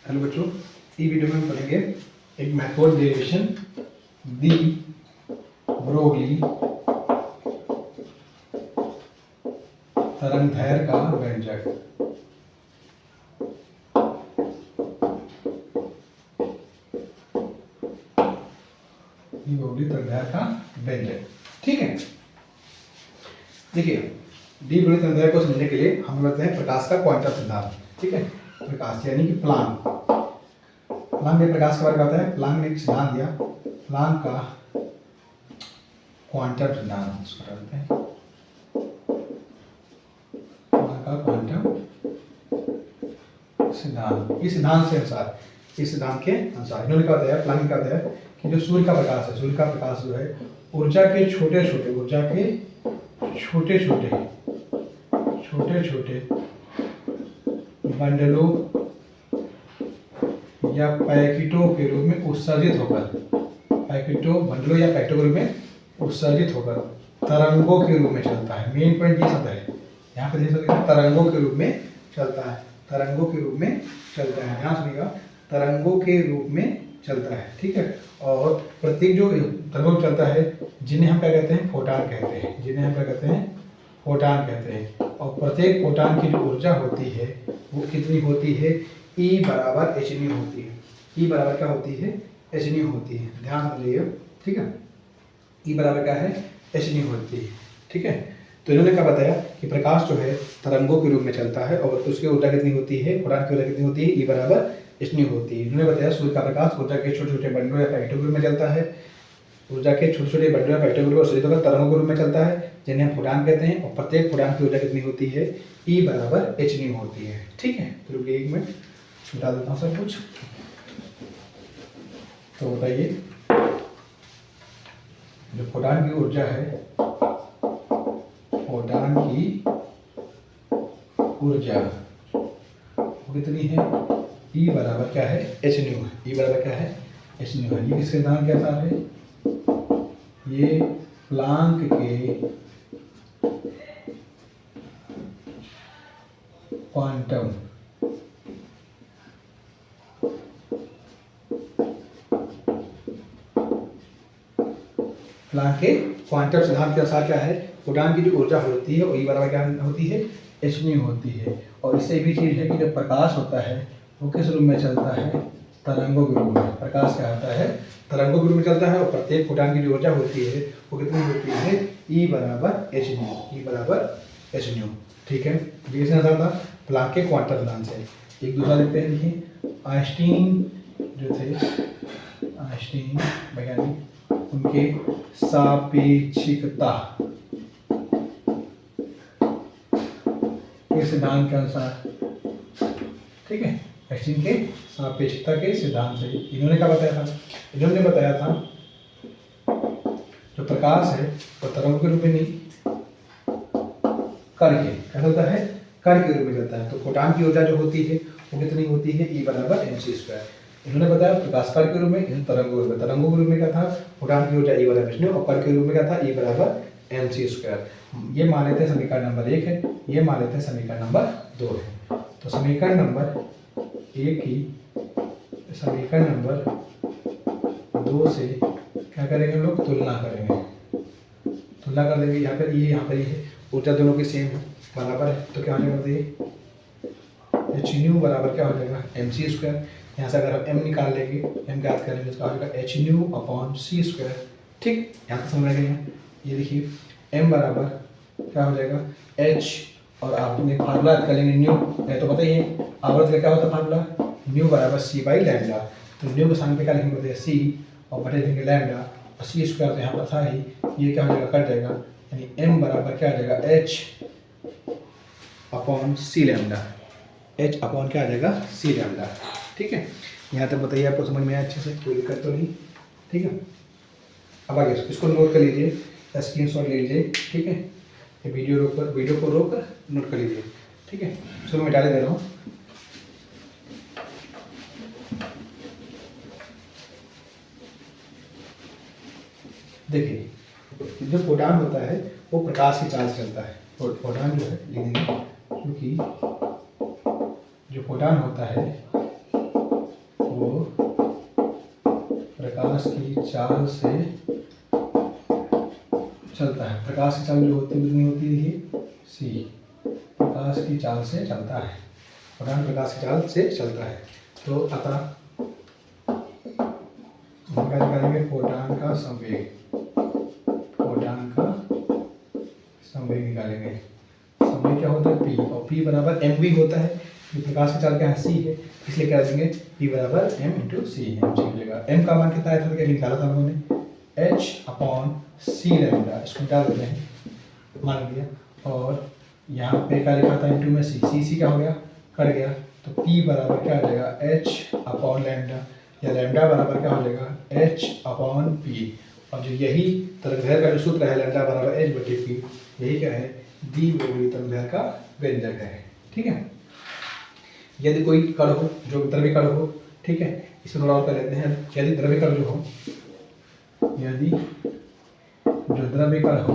Hello बच्चों, इस video में हम पढ़ेंगे एक मैथड डेरिवेशन दी ब्रोगली तरंगदैर्घ्य का व्यंजक। दी ब्रोगली तरंगदैर्घ्य का व्यंजक, ठीक है। देखिए, दी ब्रोगली तरंगदैर्घ्य को समझने के लिए हम लेते हैं प्रकाश का क्वांटम सिद्धांत, ठीक है। प्रकाश यानी कि प्लांक ने प्रकाश के बारे में बताया। प्लांक ने एक सिद्धांत दिया, प्लांक का क्वांटम सिद्धांत, उसको कहते हैं प्लांक का क्वांटम सिद्धांत। इस सिद्धांत के अनुसार इन्होंने क्या बताया, प्लांक ने क्या बताया कि जो सूर्य का प्रकाश है, सूर्य का प्रकाश जो है ऊर्जा के छोटे छोटे बंडलों या पैकेटों के रूप में उत्सर्जित होकर, बंडलों या पैकेटों के रूप में उत्सर्जित होकर तरंगों के रूप में चलता है। मेन पॉइंट ये शब्द है, यहाँ पे देख सकते हैं तरंगों के रूप में चलता है, तरंगों के रूप में चलता है। ध्यान सुनिएगा, तरंगों के रूप में चलता है, ठीक है। और प्रत्येक जो तरंगों में चलता है जिन्हें हम क्या कहते हैं, फोटान कहते हैं, फोटान कहते हैं। और प्रत्येक फोटान की जो ऊर्जा होती है वो कितनी होती है, E बराबर एच न्यू होती है। E बराबर क्या होती है, एच न्यू होती है। ध्यान समझिए, ठीक है। E बराबर क्या है, एच न्यू होती है, ठीक है। तो इन्होंने क्या बताया कि प्रकाश जो है तरंगों के रूप में चलता है और उसकी ऊर्जा कितनी होती है, फोटान की ऊर्जा कितनी होती है, E बराबर एच न्यू होती है। इन्होंने बताया सूर्य का प्रकाश ऊर्जा के छोटे छोटे बंडलों या पैकेटों के रूप में चलता है, ऊर्जा के छोटे छोटे बंडलों या पैकेटों के रूप में तरंगों के रूप में चलता है जिन्हें हम फोटान कहते हैं। और प्रत्येक फोटान की ऊर्जा कितनी होती है, E बराबर एच न्यू होती है, ठीक है। तो रुकिए एक मिनट, बता देता हूँ सब कुछ। तो बताइए, जो फोटान की ऊर्जा है, फोटान की ऊर्जा वो कितनी है, E बराबर क्या है, एच न्यू है। E बराबर क्या है, एच न्यू है। ये किसके सिद्धांत के अनुसार है, ये प्लांक के क्वांटम सिद्धांत के अनुसार क्या है, फोटान की जो ऊर्जा होती है वो E बराबर क्या होती है, एच न्यू होती है। और इससे भी चीज है कि जब प्रकाश होता है वो किस रूप में चलता है, तरंगों के रूप में। प्रकाश क्या होता है, तरंगों के रूप में चलता है। और प्रत्येक फोटान की जो ऊर्जा होती है वो कितनी होती है, E बराबर एच न्यू, ठीक है। ये था प्लांक के क्वांटम सिद्धांत से। एक दूसरा देखते हैं, देखिए आइंस्टीन जो थे, आइंस्टीन वैज्ञानिक, उनके सापेक्षिकता के सिद्धांत के अनुसार, ठीक है, आइंस्टीन के सापेक्षिकता के सिद्धांत से इन्होंने क्या बताया था, इन्होंने बताया था जो प्रकाश है वो तरंगों के रूप में नहीं, कण के क्या होता है, कण के रूप में चलता है। तो फोटान की ऊर्जा जो होती है वो कितनी होती है, E बराबर mc²। इन्होंने बताया प्रकाश कण के रूप में, तरंगों के रूप में क्या था, फोटान की ऊर्जा E बराबर एच न्यू, और कण के रूप में क्या था, E बराबर mc²। ये मान लेते हैं समीकरण नंबर 1 है, ये मान लेते हैं समीकरण नंबर 2 है। तो समीकरण नंबर 1 की समीकरण नंबर 2 से क्या करेंगे हम लोग, तुलना करेंगे, तुलना कर देंगे। यहाँ पर ये ऊर्जा दोनों की सेम है, बराबर है। तो क्या हो जाएगा, एच न्यू बराबर क्या हो जाएगा, mc²। यहाँ से अगर हम m निकाल लेंगे, m ज्ञात करेंगे तो हो जाएगा एच न्यू अपॉन c², ठीक। यहाँ से समझ गए। ये देखिए m बराबर क्या हो जाएगा, h, और आपने फार्मूला याद कर लेंगे न्यू, नहीं तो पता ही है आवर्त का क्या होता है फार्मूला, न्यू बराबर c बाई लैम्डा। तो न्यू के सामने क्या लिखेंगे, बताइए c, और बटे देंगे लैम्डा, और c² तो यहाँ पर था ही, ये क्या हो जाएगा, कट जाएगा। यानी m बराबर क्या आ जाएगा, h अपॉन सी लैम्डा, h अपॉन क्या आ जाएगा, सी लैम्डा, ठीक है। यहाँ तक बताइए आपको समझ में आया अच्छे से, कोई दिक्कत तो नहीं, ठीक है। अब आगे इसको नोट कर लीजिए, स्क्रीनशॉट ले लीजिए, ठीक है। ये वीडियो को रोक कर नोट कर लीजिए, ठीक है। इसको मैं मिटाने दे रहा हूँ। देखिए, जो फोटान होता है वो प्रकाश की चाल से चलता है। फोटान जो है, क्योंकि जो फोटान होता है चाल से चलता है। प्रकाश की चाल जो होती है कितनी होती है, सी, प्रकाश की चाल से चलता है, फोटॉन प्रकाश की चाल से चलता है। तो अतः हम क्या निकालेंगे, फोटॉन का संवेग, फोटॉन का संवेग निकालेंगे। संवेग क्या होता है, पी, और पी बराबर एम वी होता है, ये प्रकाश की चाल क्या है, सी है, इसलिए क्या देंगे, पी बराबर एम इंटू सी, एम सी मिलेगा। एम का मान कितना आया था, क्या निकाला था हमने, एच अपॉन सी लैम्डा, इसको निकाल देते हैं, मान लिया। और यहाँ पे क्या लिखा था, इंटू में सी, सी क्या हो गया, कट गया, तो पी बराबर क्या हो जाएगा, एच अपॉन लैम्डा, या लैम्डा बराबर क्या हो जाएगा, एच अपॉन पी। और जो यही तरंगदैर्घ्य का जो सूत्र है, लैम्डा बराबर एच बटे पी, यही क्या है, द्विध्रुवीय तरंगदैर्घ्य का व्यंजक है। ठीक है, यदि कोई कण हो, जो द्रव्य कण हो, ठीक है, इसमें थोड़ा और कर लेते हैं। यदि द्रव्य कण जो हो, यदि जो द्रव्य कण हो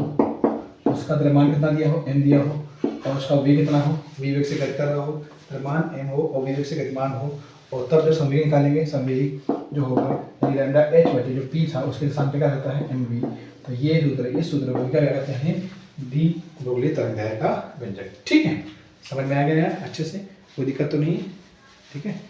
उसका द्रव्यमान कितना दिया हो, एम दिया हो, और उसका वेग कितना हो, वी वेग से गति कर रहा हो, द्रव्यमान एम हो और वी वेग से गतिमान हो, और तब जब संवेग निकालेंगे, संवेग जो होगा लैम्डा एच बटे जो पी था उसके स्थान पे क्या रहता है, एम वी। तो ये सूत्र, इस सूत्र को क्या कहते हैं, द्विध्रुवीय तरंगदैर्घ्य का व्यंजक। ठीक है, समझ में आ गया अच्छे से, कोई दिक्कत तो नहीं है। ठीक है।